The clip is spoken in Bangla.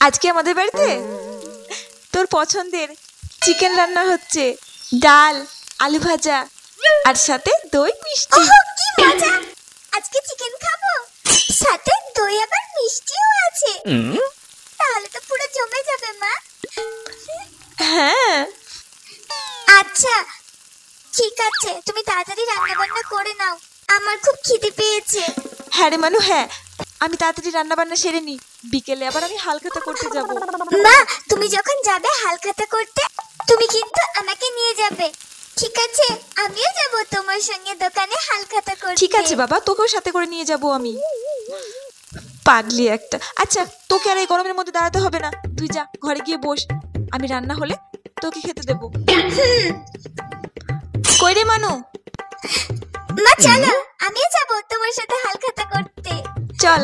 আজকে আমাদের বাড়িতে তোর পছন্দের চিকেন রান্না হচ্ছে, ডাল, আলু ভাজা আর সাথে দই মিষ্টি। কি মজা! আজকে চিকেন খাবো, সাথে দই আবার মিষ্টিও আছে। তাহলে তো পুরো জমে যাবে মা। হ্যাঁ আচ্ছা ঠিক আছে, তুমি তাড়াতাড়ি রান্না বান্না করে নাও, আমার খুব খিদে পেয়েছে। হ্যাঁ রে মানু, হ্যাঁ আমি তাড়াতাড়ি রান্না বান্না সেরে নি, বিকেলে আবার আমি হালখাতা করতে যাব। মা, তুমি যখন যাবে হালখাতা করতে, তুমি কিন্তু আমাকে নিয়ে যাবে, ঠিক আছে? আমিও যাব তোমার সঙ্গে দোকানে হালখাতা করতে। ঠিক আছে বাবা, তোকেও সাথে করে নিয়ে যাব আমি। পাগলি একটা। আচ্ছা তোকে আর এই গরমের মধ্যে দাঁড়াতে হবে না, তুই যা ঘরে গিয়ে বস, আমি রান্না হলে তোকে খেতে দেবো। কই রে মানু? মা চলো, আমিও যাব তোমার সাথে হালখাতা করতে। চল।